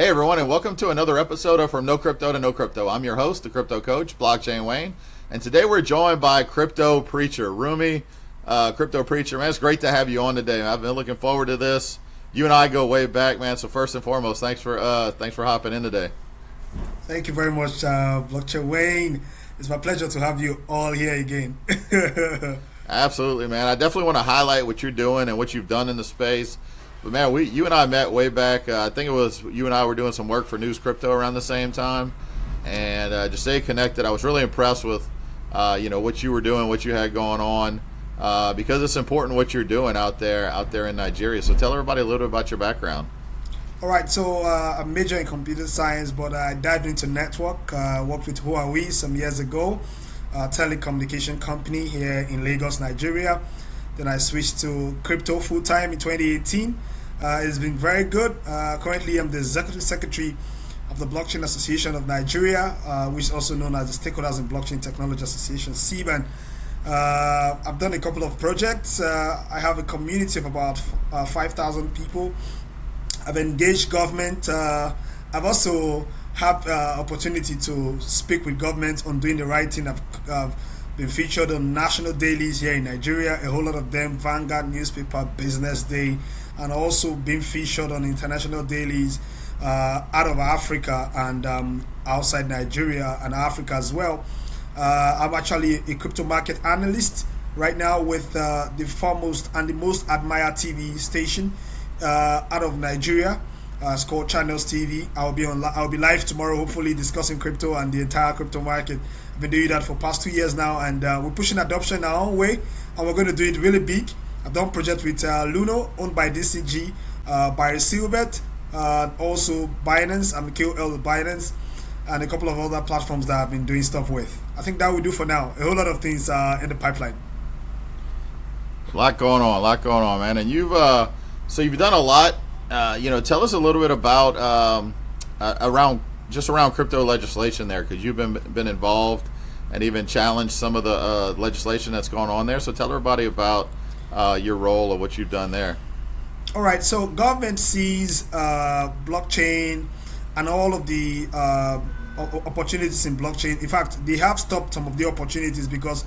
Hey everyone, and welcome to another episode of From No Crypto to No Crypto. I'm your host, the Crypto Coach, Blockchain Wayne, and today we're joined by Cryptopreacher, Rume Cryptopreacher. Man, it's great to have you on today. I've been looking forward to this. You and I go way back, man. So first and foremost, thanks for hopping in today. Thank you very much, Blockchain Wayne. It's my pleasure to have you all here again. Absolutely, man. I definitely want to highlight what you're doing and what you've done in the space. But man, you and I met way back. I think it was you and I were doing some work for News Crypto around the same time, and just stay connected. I was really impressed with what you were doing, what you had going on, because it's important what you're doing out there in Nigeria. So tell everybody a little bit about your background. All right, so I'm major in computer science, but I dived into network. Worked with Huawei some years ago, a telecommunication company here in Lagos, Nigeria. Then I switched to crypto full time in 2018. It's been very good. Currently, I'm the Executive Secretary of the Blockchain Association of Nigeria, which is also known as the Stakeholders in Blockchain Technology Association, CBAN. I've done a couple of projects. I have a community of about 5,000 people. I've engaged government. I've also had opportunity to speak with government on doing the right thing. I've been featured on national dailies here in Nigeria, a whole lot of them, Vanguard newspaper, Business Day, and also been featured on international dailies out of Africa and outside Nigeria and Africa as well. I'm actually a crypto market analyst right now with the foremost and the most admired TV station out of Nigeria. It's called Channels TV. I'll be live tomorrow, hopefully discussing crypto and the entire crypto market. I've been doing that for past 2 years now, and we're pushing adoption our own way, and we're going to do it really big. I've done projects with Luno, owned by DCG, by Silbert, also Binance. I'm KOL with Binance, and a couple of other platforms that I've been doing stuff with. I think that will do for now. A whole lot of things in the pipeline. A lot going on, man. And you've done a lot. Tell us a little bit about around crypto legislation there, because you've been involved and even challenged some of the legislation that's going on there. So tell everybody about your role or what you've done there. All right, so government sees blockchain and all of the opportunities in blockchain. In fact, they have stopped some of the opportunities because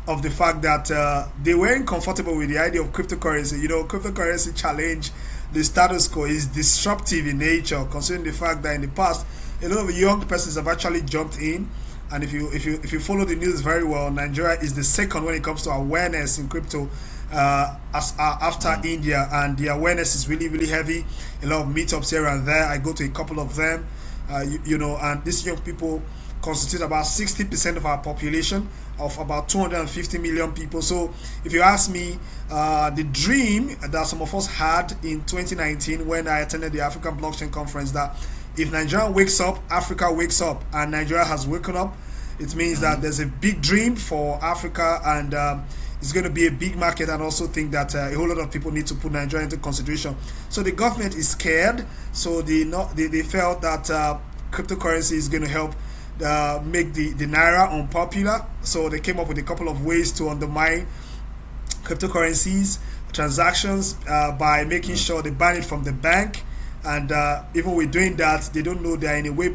of the fact that they weren't comfortable with the idea of cryptocurrency. Cryptocurrency challenge the status quo, is disruptive in nature, considering the fact that in the past a lot of young persons have actually jumped in. And if you follow the news very well, Nigeria is the second when it comes to awareness in crypto, after India, and the awareness is really, really heavy. A lot of meetups here and there. I go to a couple of them, and these young people constitute about 60% of our population, of about 250 million people. So if you ask me, the dream that some of us had in 2019 when I attended the African Blockchain Conference, that if Nigeria wakes up, Africa wakes up, and Nigeria has woken up, it means that there's a big dream for Africa, and it's going to be a big market. And also think that a whole lot of people need to put Nigeria into consideration. So the government is scared, so they felt that cryptocurrency is going to help make the naira unpopular. So they came up with a couple of ways to undermine cryptocurrencies transactions by making sure they ban it from the bank. And even with doing that, they don't know they are in a way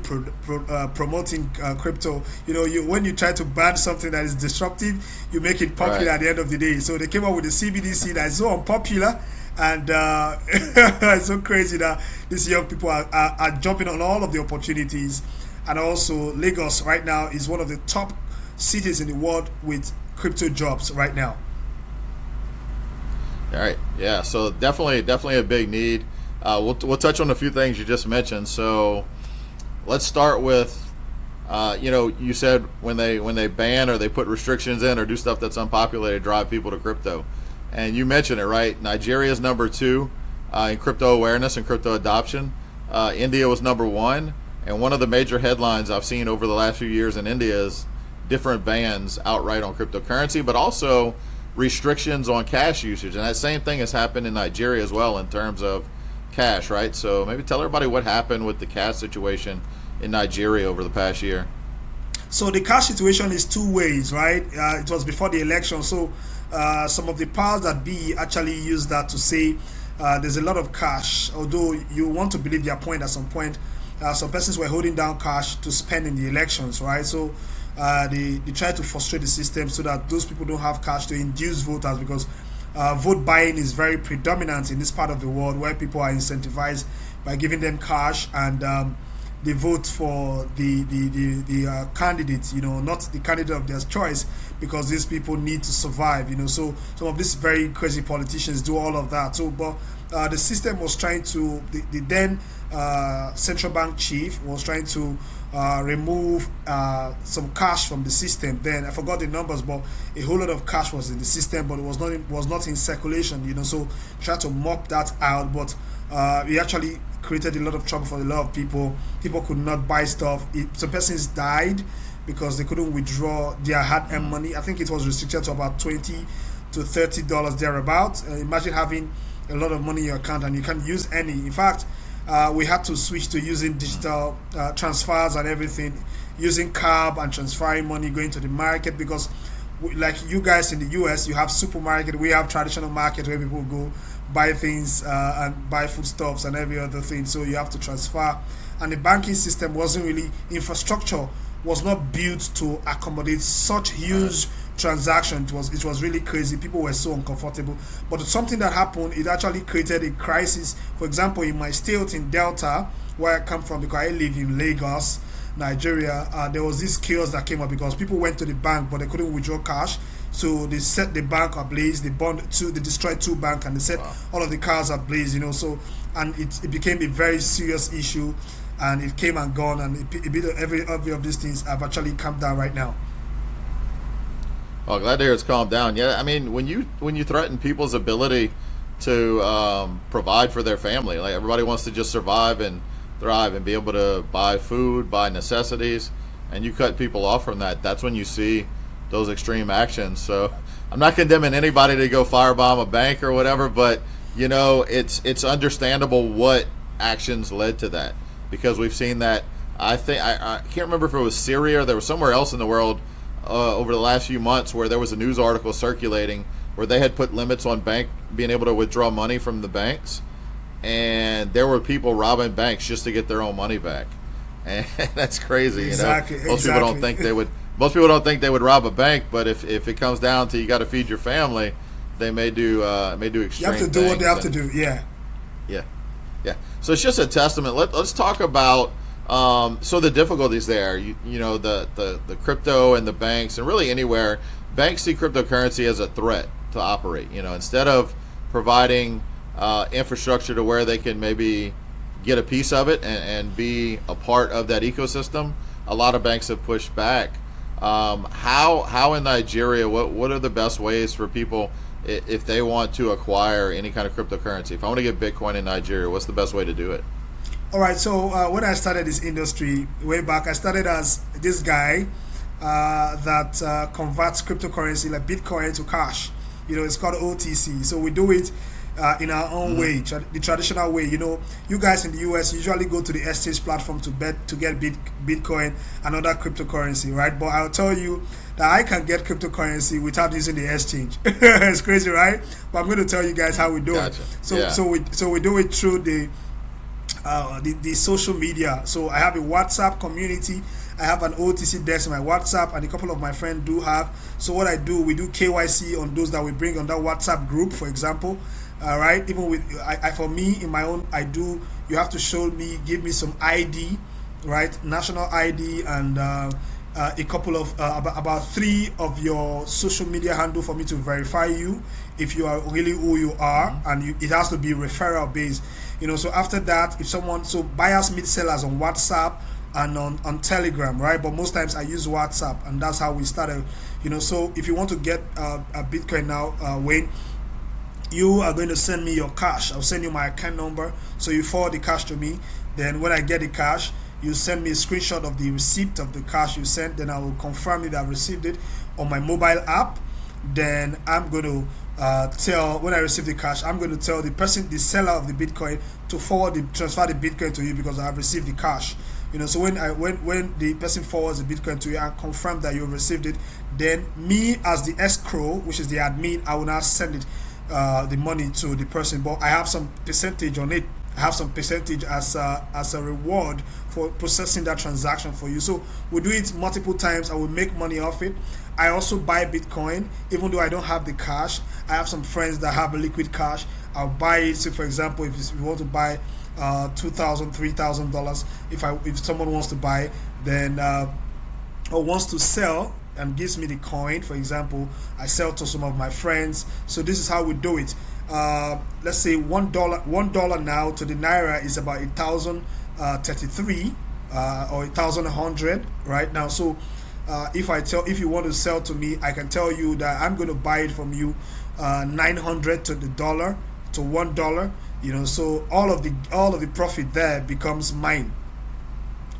promoting crypto. When you try to ban something that is disruptive, you make it popular at the end of the day. So they came up with the CBDC that is so unpopular, and it's so crazy that these young people are jumping on all of the opportunities. And also, Lagos right now is one of the top cities in the world with crypto jobs right now. All right, yeah. So definitely a big need. We'll touch on a few things you just mentioned. So let's start with, you said when they ban or they put restrictions in or do stuff that's unpopular to drive people to crypto, and you mentioned it, right? Nigeria is number 2 in crypto awareness and crypto adoption. India was number 1, and one of the major headlines I've seen over the last few years in India is different bans outright on cryptocurrency, but also restrictions on cash usage, and that same thing has happened in Nigeria as well in terms of cash, right? So maybe tell everybody what happened with the cash situation in Nigeria over the past year. So the cash situation is two ways, right? It was before the election, so some of the powers that be actually used that to say there's a lot of cash. Although you want to believe their point at some point, some persons were holding down cash to spend in the elections, right? So they try to frustrate the system so that those people don't have cash to induce voters, because vote buying is very predominant in this part of the world, where people are incentivized by giving them cash, and they vote for the candidate, not the candidate of their choice, because these people need to survive, So some of these very crazy politicians do all of that. So, but the system was trying to, the then central bank chief was trying to remove some cash from the system. Then I forgot the numbers, but a whole lot of cash was in the system, but it was not in circulation. So try to mop that out, but it actually created a lot of trouble for a lot of people. People could not buy stuff. Some persons died because they couldn't withdraw their hard-earned money. I think it was restricted to about $20 to $30 thereabout. Imagine having a lot of money in your account and you can't use any. In fact, we had to switch to using digital transfers and everything, using card and transferring money, going to the market, because like you guys in the US, you have supermarket, we have traditional market where people go buy things and buy foodstuffs and every other thing. So you have to transfer, and the banking system wasn't really, infrastructure was not built to accommodate such huge transaction. It was really crazy. People were so uncomfortable. But something that happened, it actually created a crisis. For example, in my state in Delta, where I come from, because I live in Lagos, Nigeria, there was this chaos that came up because people went to the bank but they couldn't withdraw cash. So they set the bank ablaze. They destroyed two banks, and they set all of the cars ablaze. So, and it became a very serious issue, and it came and gone, and every of these things have actually calmed down right now. Well, glad to hear it's calmed down. Yeah, I mean, when you threaten people's ability to provide for their family, like everybody wants to just survive and thrive and be able to buy food, buy necessities, and you cut people off from that, that's when you see those extreme actions. So I'm not condemning anybody to go firebomb a bank or whatever, but it's understandable what actions led to that, because we've seen that. I can't remember if it was Syria or there was somewhere else in the world over the last few months where there was a news article circulating where they had put limits on bank being able to withdraw money from the banks, and there were people robbing banks just to get their own money back, and that's crazy. Exactly. Most people don't think they would. Most people don't think they would rob a bank, but if it comes down to you got to feed your family, they may do extreme. You have to do what they have to do. Yeah. So it's just a testament. Let's talk about so the difficulties there. The crypto and the banks, and really anywhere, banks see cryptocurrency as a threat to operate. Instead of providing infrastructure to where they can maybe get a piece of it and be a part of that ecosystem, a lot of banks have pushed back. How in Nigeria, what are the best ways for people if they want to acquire any kind of cryptocurrency? If I want to get Bitcoin in Nigeria, what's the best way to do it? All right, so when I started this industry way back, I started as this guy that converts cryptocurrency like Bitcoin to cash. It's called OTC. So we do it in our own way, the traditional way. You guys in the US usually go to the exchange platform to get Bitcoin and other cryptocurrency, right? But I'll tell you that I can get cryptocurrency without using the exchange. It's crazy, right? But I'm going to tell you guys how we do it. So we do it through the social media. So I have a WhatsApp community. I have an OTC desk in my WhatsApp, and a couple of my friends do have. So what I do, we do KYC on those that we bring on that WhatsApp group, for example. Right? Even with for me in my own, you have to give me some ID, right? National ID, and a couple of about 3 of your social media handle for me to verify you if you are really who you are, and it has to be referral based. So after that, so buyers meet sellers on WhatsApp and on Telegram, right? But most times I use WhatsApp, and that's how we started. So if you want to get a Bitcoin now, Wayne, you are going to send me your cash. I'll send you my account number, so you forward the cash to me. Then when I get the cash, you send me a screenshot of the receipt of the cash you sent. Then I will confirm that I've received it on my mobile app. Then I'm going to when I receive the cash, I'm going to tell the seller of the Bitcoin, to transfer the Bitcoin to you, because I have received the cash. So when the person forwards the Bitcoin to you and confirm that you received it, then me as the escrow, which is the admin, I will now send it the money to the person, but I have some percentage on it. I have some percentage as a reward for processing that transaction for you. So we do it multiple times. I will make money off it. I also buy Bitcoin, even though I don't have the cash. I have some friends that have a liquid cash. I'll buy it. So, for example, if you want to buy $2,000, $3,000, if someone wants to buy, then or wants to sell and gives me the coin, for example, I sell to some of my friends. So this is how we do it. Let's say $1 now to the naira is about 1,033 or 1,100 right now. So if you want to sell to me, I can tell you that I'm going to buy it from you 900 to the dollar to $1. So all of the profit there becomes mine.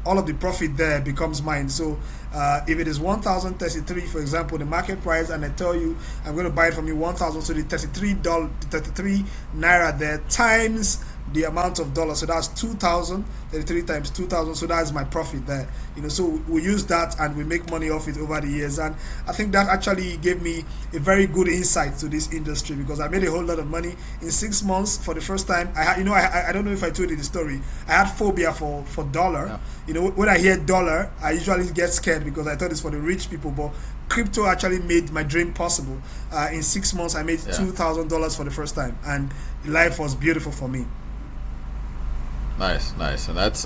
All of the profit there becomes mine. So if it is 1,033, for example, the market price, and I tell you I'm going to buy it from you 1,000, so the $33 naira there times the amount of dollars, so that's 2,000. 33 times 2,000, so that's my profit there. So we use that and we make money off it over the years, and I think that actually gave me a very good insight to this industry, because I made a whole lot of money in 6 months for the first time. I don't know if I told you the story. I had phobia for dollar. Yeah. When I hear dollar, I usually get scared because I thought it's for the rich people, but crypto actually made my dream possible. In 6 months, I made $2,000 for the first time, and life was beautiful for me. Nice, and that's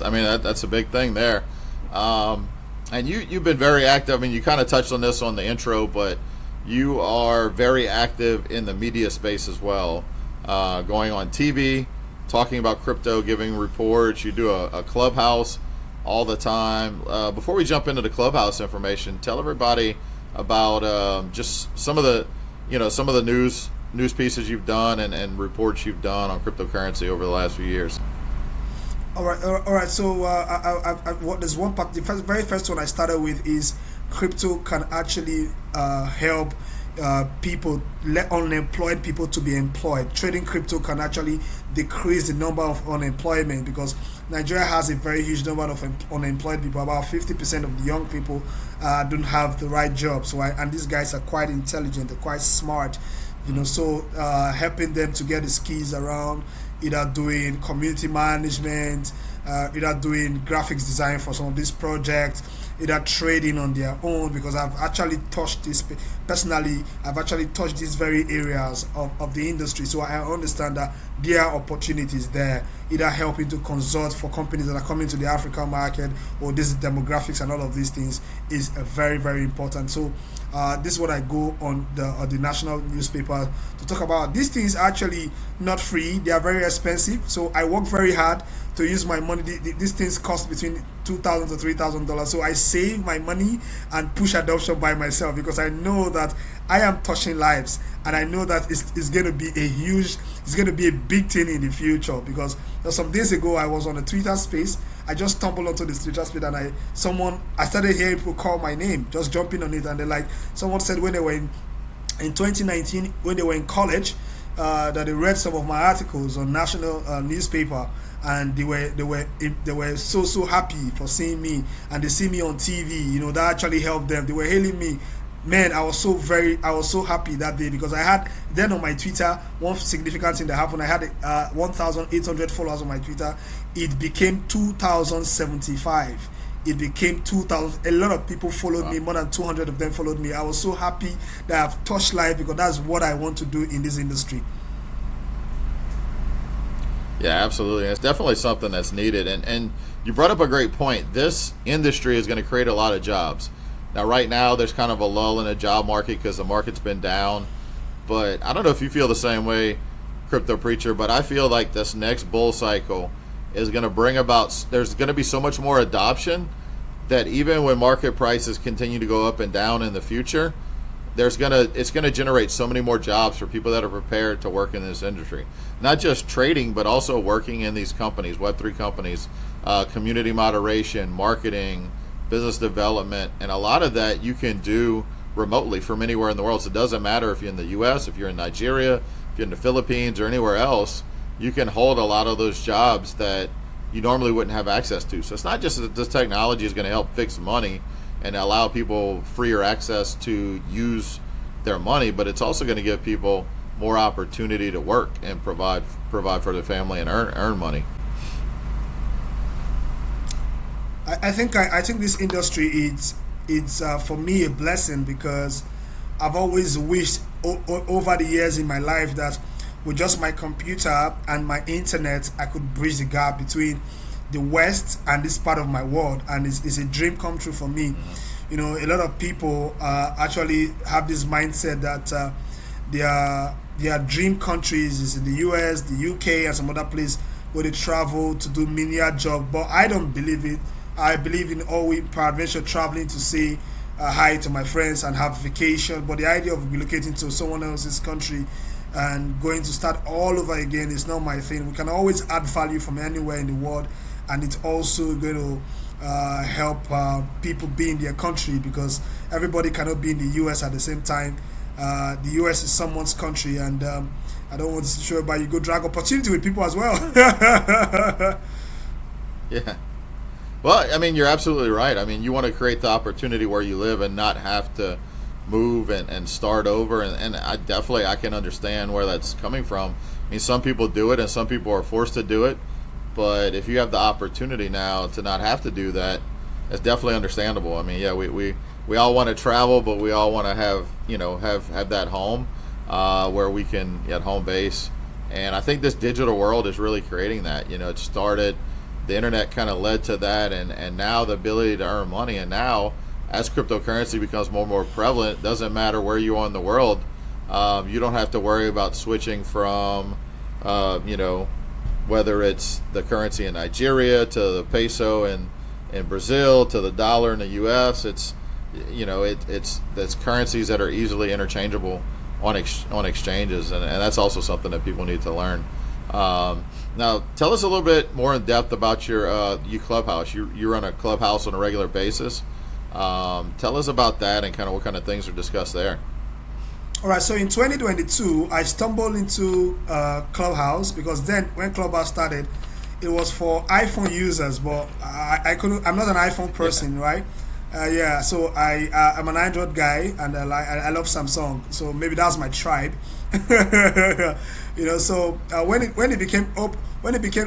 a big thing there. And you've been very active. I mean, you kind of touched on this on the intro, but you are very active in the media space as well, going on TV, talking about crypto, giving reports. You do a clubhouse all the time. Before we jump into the clubhouse information, tell everybody about just some of the news pieces you've done and reports you've done on cryptocurrency over the last few years. All right. So there's one part. The very first one I started with is crypto can actually help people, let unemployed people to be employed. Trading crypto can actually decrease the number of unemployment, because Nigeria has a very huge number of unemployed people. About 50% of the young people don't have the right job. And these guys are quite intelligent, they're quite smart. So helping them to get the skills around either doing community management, either doing graphics design for some of these projects, either trading on their own, because I've actually touched this personally. I've actually touched these very areas of the industry, so I understand that there are opportunities there, either helping to consult for companies that are coming to the African market, or this demographics and all of these things is very, very important. So this is what I go on the national newspaper to talk about. These things are actually not free, they are very expensive, so I work very hard to use my money. These things cost between $2,000 to $3,000, so I save my money and push adoption by myself, because I know that I am touching lives, and I know that it's going to be a big thing in the future. Because some days ago I was on a Twitter space. I just stumbled onto this Twitter space, and I started hearing people call my name, just jumping on it, and someone said when they were in 2019, when they were in college, that they read some of my articles on national newspaper, and they were so happy for seeing me, and they see me on TV. That actually helped them. They were hailing me. Man, I was so happy that day, because I had then on my Twitter one significant thing that happened. I had 1,800 followers on my Twitter. It became 2,075. It became 2,000. A lot of people followed me. More than 200 of them followed me. I was so happy that I've touched life, because that's what I want to do in this industry. Yeah, absolutely. It's definitely something that's needed. And you brought up a great point. This industry is going to create a lot of jobs. Now, right now, there's kind of a lull in the job market because the market's been down. But I don't know if you feel the same way, Cryptopreacher, but I feel like this next bull cycle is going to bring about, there's going to be so much more adoption that even when market prices continue to go up and down in the future, it's going to generate so many more jobs for people that are prepared to work in this industry. Not just trading, but also working in these companies, Web3 companies, community moderation, marketing, business development, and a lot of that you can do remotely from anywhere in the world. So it doesn't matter if you're in the US, if you're in Nigeria, if you're in the Philippines or anywhere else, you can hold a lot of those jobs that you normally wouldn't have access to. So it's not just that this technology is going to help fix money and allow people freer access to use their money, but it's also going to give people more opportunity to work and provide for the family and earn money. I think this industry it's for me a blessing, because I've always wished over the years in my life that with just my computer and my internet I could bridge the gap between the West and this part of my world, and it's a dream come true for me. You know, a lot of people actually have this mindset that their dream countries is in the US, the UK, and some other place where they travel to do menial job. But I don't believe it. I believe in always peradventure traveling to say hi to my friends and have vacation. But the idea of relocating to someone else's country and going to start all over again is not my thing. We can always add value from anywhere in the world, and it's also going to help people be in their country, because everybody cannot be in the US at the same time. The US is someone's country, and I don't want to show, but you go drag opportunity with people as well. Yeah. Well, I mean, you're absolutely right. I mean, you want to create the opportunity where you live and not have to move and start over. And I can understand where that's coming from. I mean, some people do it and some people are forced to do it. But if you have the opportunity now to not have to do that, that's definitely understandable. I mean, yeah, we all want to travel, but we all want to have, have that home where we can at home base. And I think this digital world is really creating that. It started, the internet kind of led to that, and now the ability to earn money. And now, as cryptocurrency becomes more and more prevalent, it doesn't matter where you are in the world. You don't have to worry about switching from, whether it's the currency in Nigeria to the peso in Brazil to the dollar in the U.S. It's currencies that are easily interchangeable on exchanges, and that's also something that people need to learn. Now, tell us a little bit more in depth about your Clubhouse. You run a Clubhouse on a regular basis. Tell us about that and kind of what kind of things are discussed there. All right, so in 2022, I stumbled into Clubhouse, because then when Clubhouse started, it was for iPhone users, but I couldn't. I'm not an iPhone person, right? So I'm an Android guy, and I love Samsung, so maybe that's my tribe. So when it became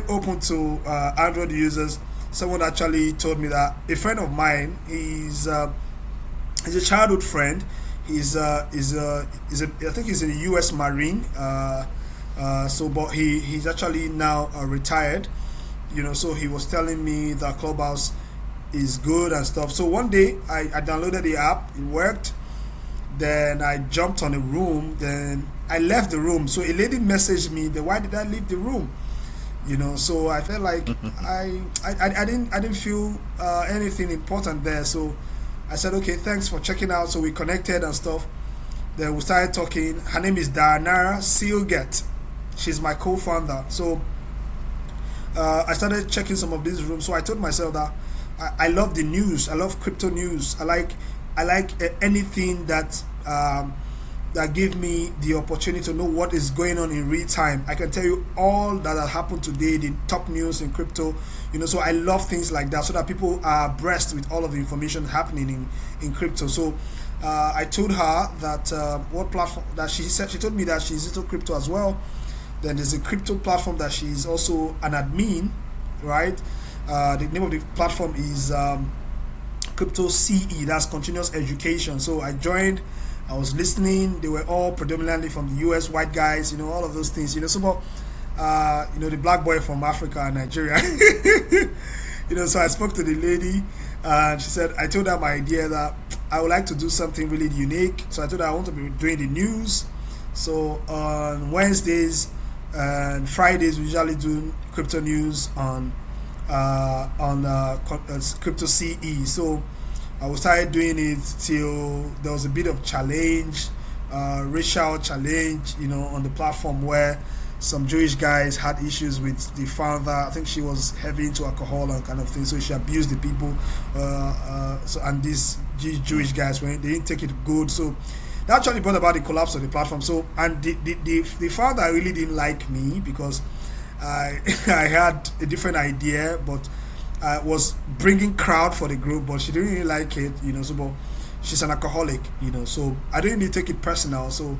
open to Android users, someone actually told me that a friend of mine, he's a childhood friend. I think he's in the U.S. Marine. But he's actually now retired. So he was telling me that Clubhouse is good and stuff. So one day I downloaded the app. It worked. Then I jumped on a room. Then I left the room. So a lady messaged me. Then why did I leave the room? So I felt like I didn't feel anything important there. So I said, okay, thanks for checking out. So we connected and stuff. Then we started talking. Her name is Diana Sealgate. She's my co-founder. So I started checking some of these rooms. So I told myself that I love the news. I love crypto news. I like anything that give me the opportunity to know what is going on in real time. I can tell you all that has happened today, the top news in crypto. So I love things like that, so that people are abreast with all of the information happening in crypto. So I told her that what platform that she told me that she's into crypto as well. Then there's a crypto platform that she's also an admin, right? The name of the platform is Crypto CE, that's continuous education. So I joined, I was listening. They were all predominantly from the US, white guys, all of those things, so about the black boy from Africa and Nigeria. So I spoke to the lady, and she said, I told her my idea that I would like to do something really unique. So I told her I want to be doing the news. So on Wednesdays and Fridays we usually do crypto news on Crypto CE. So I started doing it till there was a bit of challenge, racial challenge, on the platform, where some Jewish guys had issues with the founder. I think she was heavy into alcohol and kind of thing, so she abused the people. And these Jewish guys, when they didn't take it good, so that actually brought about the collapse of the platform. So, and the founder really didn't like me, because I had a different idea, but I was bringing crowd for the group, but she didn't really like it, but she's an alcoholic, so I didn't really take it personal. So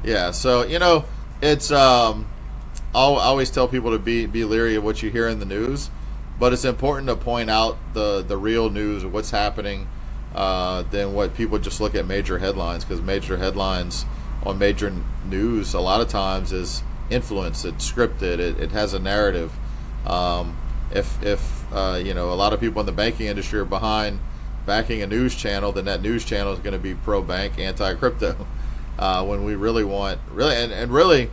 Yeah, so it's I always tell people to be leery of what you hear in the news, but it's important to point out the real news of what's happening than what people just look at major headlines, because major headlines on major news a lot of times is influenced, it's scripted, it has a narrative. If a lot of people in the banking industry are behind backing a news channel, then that news channel is going to be pro-bank, anti-crypto. When we really want, really,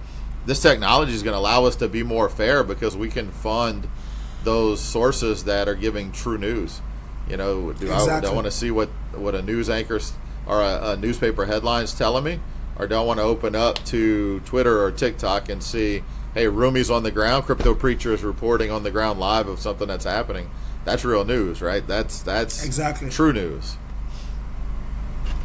this technology is going to allow us to be more fair because we can fund those sources that are giving true news. Do I want to see what a news anchor or a newspaper headline's telling me, or do I want to open up to Twitter or TikTok and see, hey, Rume's on the ground, Cryptopreacher is reporting on the ground live of something that's happening? That's real news, right? That's exactly true news.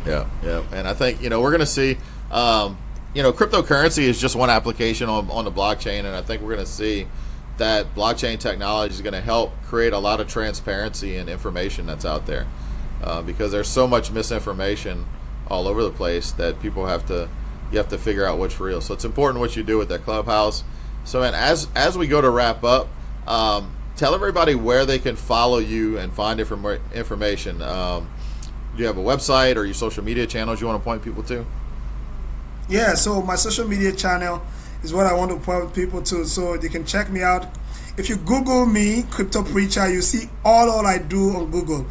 Yeah. And I think, we're going to see, cryptocurrency is just one application on the blockchain, and I think we're going to see that blockchain technology is going to help create a lot of transparency and information that's out there, because there's so much misinformation all over the place that you have to figure out what's real. So it's important what you do with that Clubhouse. So, man, as we go to wrap up, tell everybody where they can follow you and find information. Do you have a website or your social media channels you want to point people to? Yeah, so my social media channel is what I want to point people to, so they can check me out. If you Google me, Cryptopreacher, you see all I do on Google.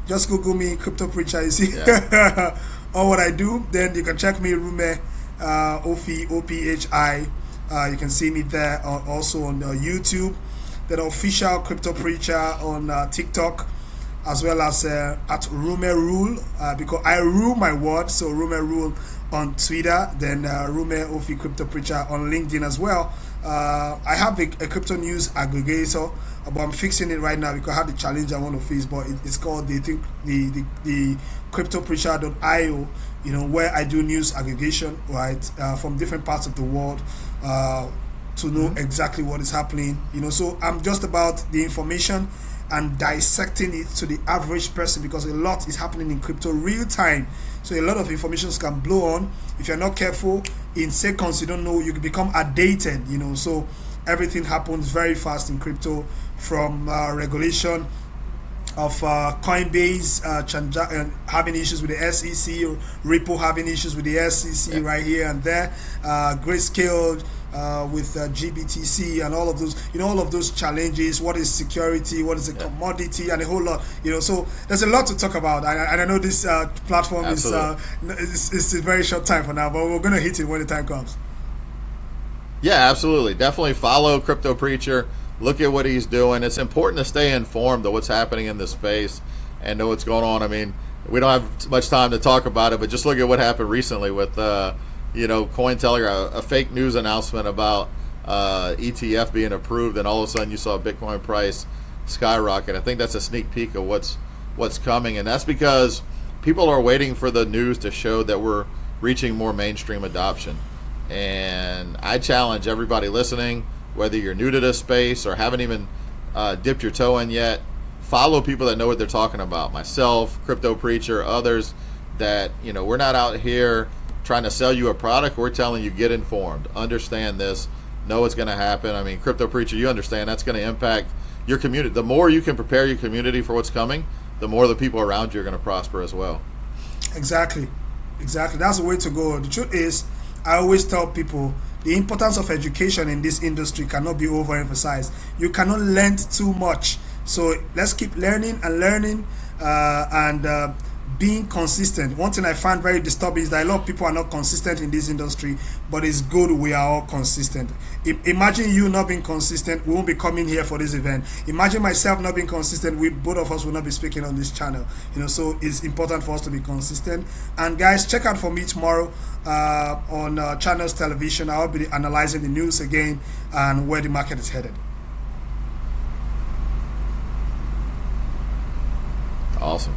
Just Google me, Cryptopreacher, you see all what I do. Then you can check me, Rume Ophi, Ophi. You can see me there, also on YouTube. The official Cryptopreacher on TikTok, as well as at Rume Rule, because I rule my word. So Rume Rule on Twitter, then Rume Ophi Cryptopreacher on LinkedIn as well. I have a crypto news aggregator, but I'm fixing it right now because I have the challenge I want to face. But it's called the cryptopreacher.io, where I do news aggregation, right, from different parts of the world, to know exactly what is happening. So I'm just about the information and dissecting it to the average person, because a lot is happening in crypto real time. So a lot of information can blow on. If you're not careful, in seconds, you don't know, you can become outdated, So everything happens very fast in crypto, from regulation of Coinbase having issues with the SEC, or Ripple having issues with the SEC right here and there, Grayscale with GBTC and all of those, all of those challenges. What is security? What is a commodity? And a whole lot, So there's a lot to talk about. And I know this platform is a very short time for now, but we're going to hit it when the time comes. Yeah, absolutely. Definitely follow Cryptopreacher. Look at what he's doing. It's important to stay informed of what's happening in this space and know what's going on. I mean, we don't have much time to talk about it, but just look at what happened recently with, Cointelegraph, a fake news announcement about ETF being approved, and all of a sudden you saw Bitcoin price skyrocket. I think that's a sneak peek of what's coming, and that's because people are waiting for the news to show that we're reaching more mainstream adoption. And I challenge everybody listening, whether you're new to this space or haven't even dipped your toe in yet, follow people that know what they're talking about. Myself, Cryptopreacher, others that, we're not out here trying to sell you a product. We're telling you, get informed, understand this, know what's going to happen. I mean, Cryptopreacher, you understand that's going to impact your community. The more you can prepare your community for what's coming, the more the people around you are going to prosper as well. Exactly. That's the way to go. The truth is, I always tell people, the importance of education in this industry cannot be overemphasized. You cannot learn too much. So let's keep learning and being consistent. One thing I find very disturbing is that a lot of people are not consistent in this industry, but it's good we are all consistent. Imagine you not being consistent, we won't be coming here for this event. Imagine myself not being consistent, both of us will not be speaking on this channel. So it's important for us to be consistent. And guys, check out for me tomorrow on Channels Television. I'll be analyzing the news again and where the market is headed. Awesome.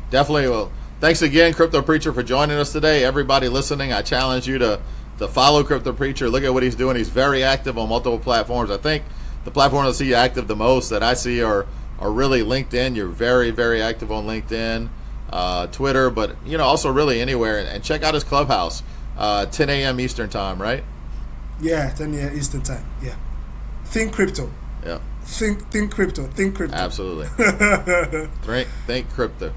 Definitely. Well, thanks again, Cryptopreacher, for joining us today. Everybody listening, I challenge you to follow Cryptopreacher. Look at what he's doing. He's very active on multiple platforms. I think the platform I see you active the most that I see are really LinkedIn. You're very, very active on LinkedIn, Twitter, but also really anywhere. And check out his Clubhouse. 10 a.m. Eastern time, right? Yeah, 10 a.m. Eastern time. Yeah. Think crypto. Yeah. Think crypto. Think crypto. Absolutely. think crypto.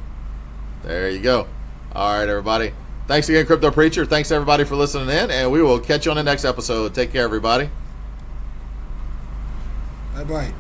There you go. All right, everybody. Thanks again, Crypto Preacher. Thanks, everybody, for listening in, and we will catch you on the next episode. Take care, everybody. Bye-bye.